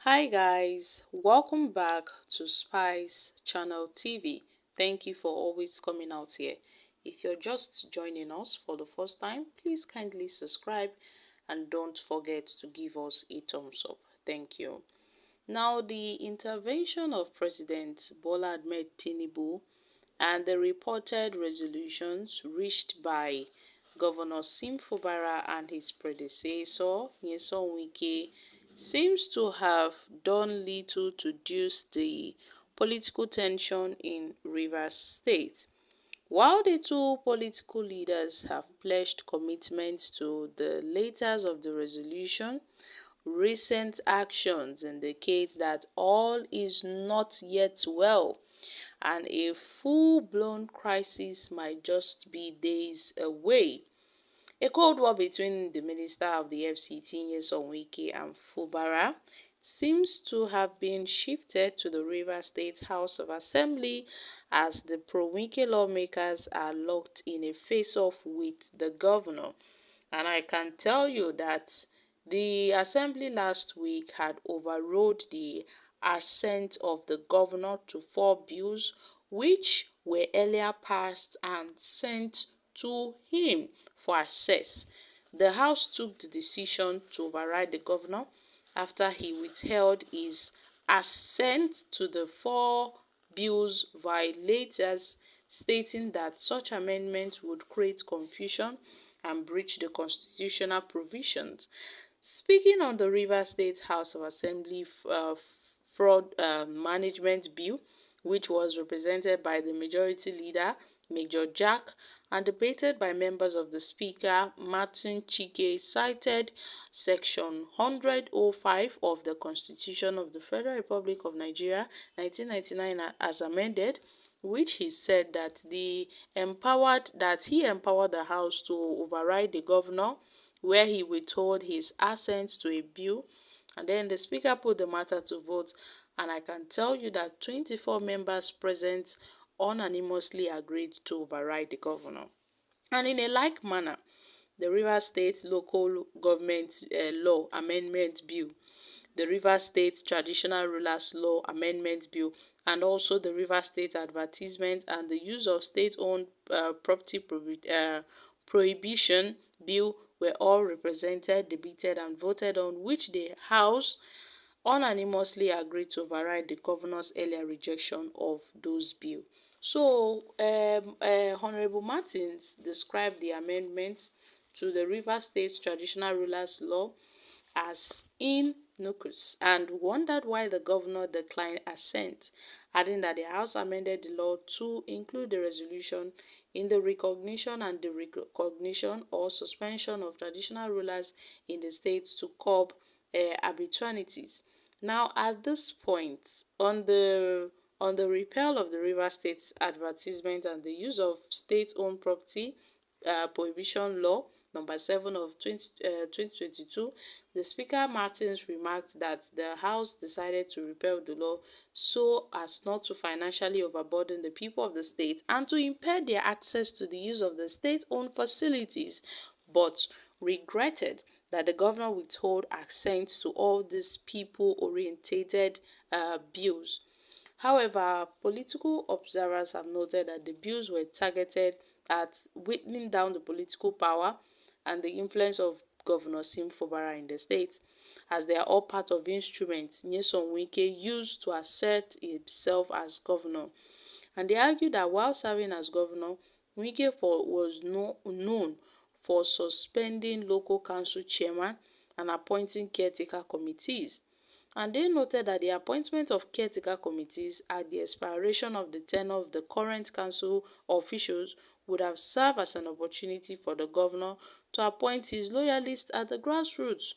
Hi guys, welcome back to Spice Channel TV. Thank you for always coming out here. If you're just joining us for the first time, please kindly subscribe and don't forget to give us a thumbs up. Thank you. Now, the intervention of President Bola Ahmed Tinubu and the reported resolutions reached by Governor Fubara and his predecessor, Nyesom Wike, seems to have done little to reduce the political tension in Rivers State. While the two political leaders have pledged commitment to the letters of the resolution, recent actions indicate that all is not yet well and a full-blown crisis might just be days away. A cold war between the Minister of the FCT, Nyesom Wike, and Fubara seems to have been shifted to the Rivers State House of Assembly as the Pro-Wike lawmakers are locked in a face-off with the governor. And I can tell you that the assembly last week had overrode the assent of the governor to 4 bills which were earlier passed and sent to him for access. The House took the decision to override the governor after he withheld his assent to the 4 bills violators, stating that such amendments would create confusion and breach the constitutional provisions. Speaking on the Rivers State House of Assembly Fraud Management Bill, which was represented by the Majority Leader, Major Jack, and debated by members of the Speaker, Martin Chike, cited Section 105 of the Constitution of the Federal Republic of Nigeria, 1999, as amended, which he said that he empowered the House to override the governor where he withheld his assent to a bill, and then the Speaker put the matter to vote, and I can tell you that 24 members present unanimously agreed to override the governor. And in a like manner, the Rivers State Local Government Law Amendment Bill, the Rivers State Traditional Rulers Law Amendment Bill, and also the Rivers State Advertisement and the Use of State-Owned Property Prohibition Bill were all represented, debated, and voted on, which the House unanimously agreed to override the governor's earlier rejection of those bills. So, Honorable Martins described the amendments to the Rivers State Traditional Rulers Law as innocuous and wondered why the governor declined assent, adding that the House amended the law to include the resolution in the recognition and the recognition or suspension of traditional rulers in the state to curb arbitrarities. Now, at this point, on the repeal of the River State Advertisement and the Use of State-Owned Property Prohibition Law, number 7 of 2022, the Speaker Martins remarked that the House decided to repeal the law so as not to financially overburden the people of the state and to impair their access to the use of the state-owned facilities, but regretted that the governor withheld assent to all these people-orientated bills. However, political observers have noted that the bills were targeted at whittling down the political power and the influence of Governor Fubara in the state, as they are all part of instruments Nyesom Wike used to assert himself as governor. And they argue that while serving as governor, Wike was known for suspending local council chairman and appointing caretaker committees. And they noted that the appointment of caretaker committees at the expiration of the tenure of the current council officials would have served as an opportunity for the governor to appoint his loyalists at the grassroots.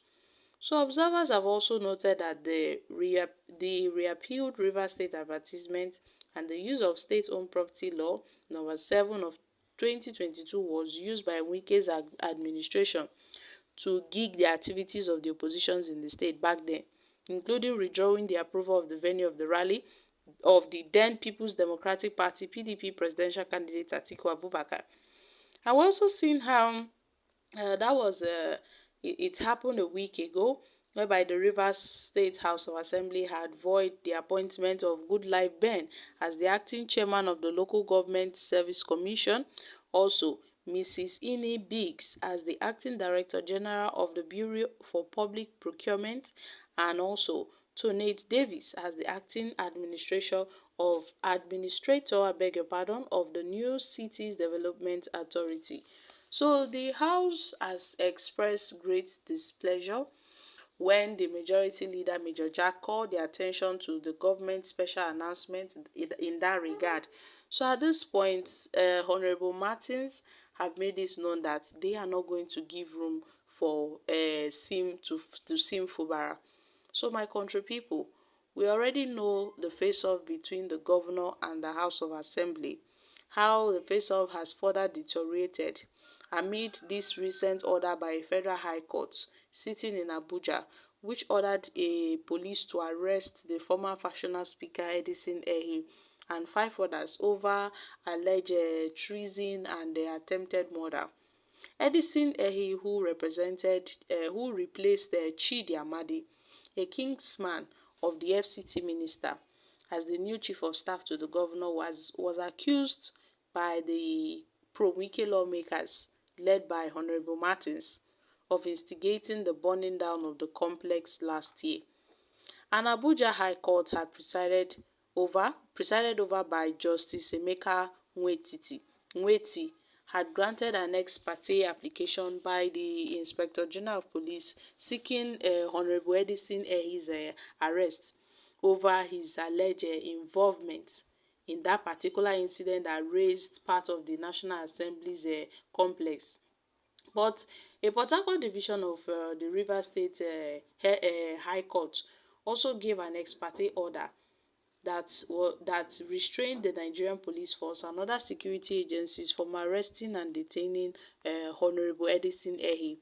So observers have also noted that the repealed River State Advertisement and the Use of State-Owned Property Law, number 7 of 2022, was used by Wike's administration to gig the activities of the oppositions in the state back then, including withdrawing the approval of the venue of the rally of the then People's Democratic Party (PDP) presidential candidate Atiku Abubakar. I've also seen how it happened a week ago whereby the Rivers State House of Assembly had void the appointment of Goodlife Ben as the acting chairman of the Local Government Service Commission. Also, Mrs. Ini Biggs as the acting director general of the Bureau for Public Procurement, and also Tonate Davis as the acting administrator, I beg your pardon, of the New Cities Development Authority. So the House has expressed great displeasure when the majority leader, Major Jack, called their attention to the government special announcement in that regard. So at this point, Honorable Martins have made it known that they are not going to give room for Sim Fubara. So my country people, we already know the face-off between the governor and the House of Assembly, how the face-off has further deteriorated amid this recent order by a federal high court sitting in Abuja, which ordered a police to arrest the former factional speaker Edison Ehi and 5 others over alleged treason and attempted murder. Edison Ehi, who replaced Chidi Amadi, a Kingsman of the FCT minister, as the new chief of staff to the governor, was accused by the Pro-Wike lawmakers led by Honorable Martins of instigating the burning down of the complex last year. An Abuja High Court had presided over by Justice Emeka Nweti, had granted an ex parte application by the Inspector General of Police seeking Honorable Edison Ehi's arrest over his alleged involvement in that particular incident that raised part of the National Assembly's complex. But a Port Harcourt division of the Rivers State High Court also gave an ex parte order that restrained the Nigerian police force and other security agencies from arresting and detaining Honorable Edison Ehi.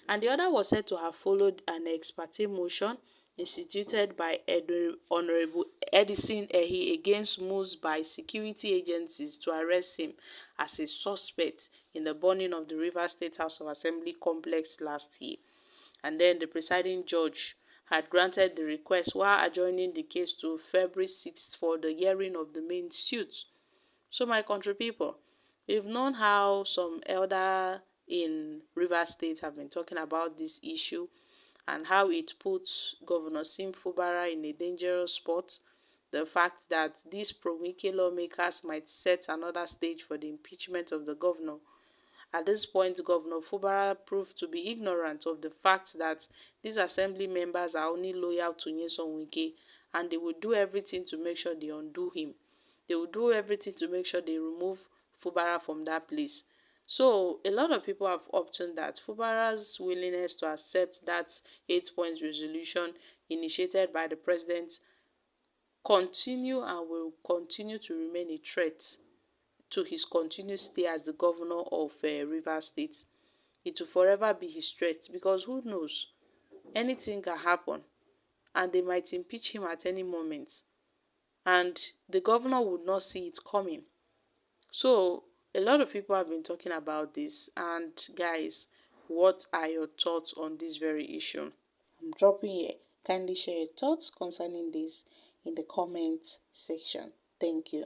And the order was said to have followed an ex parte motion instituted by Honorable Edison Ehi against moves by security agencies to arrest him as a suspect in the burning of the Rivers State House of Assembly complex last year. And then the presiding judge had granted the request while adjourning the case to February 6th for the hearing of the main suit. So my country people, we've known how some elder in Rivers State have been talking about this issue and how it puts Governor Sim Fubara in a dangerous spot. The fact that these pro-Wike lawmakers might set another stage for the impeachment of the governor. At this point, Governor Fubara proved to be ignorant of the fact that these assembly members are only loyal to Nyesom Wike, and they will do everything to make sure they undo him. They will do everything to make sure they remove Fubara from that place. So a lot of people have opted that Fubara's willingness to accept that 8-point resolution initiated by the president continue and will continue to remain a threat to his continued stay as the governor of Rivers State. It will forever be his threat because who knows, anything can happen and they might impeach him at any moment and the governor would not see it coming. So a lot of people have been talking about this, and guys, what are your thoughts on this very issue? I'm dropping here. Kindly share your thoughts concerning this in the comment section. Thank you.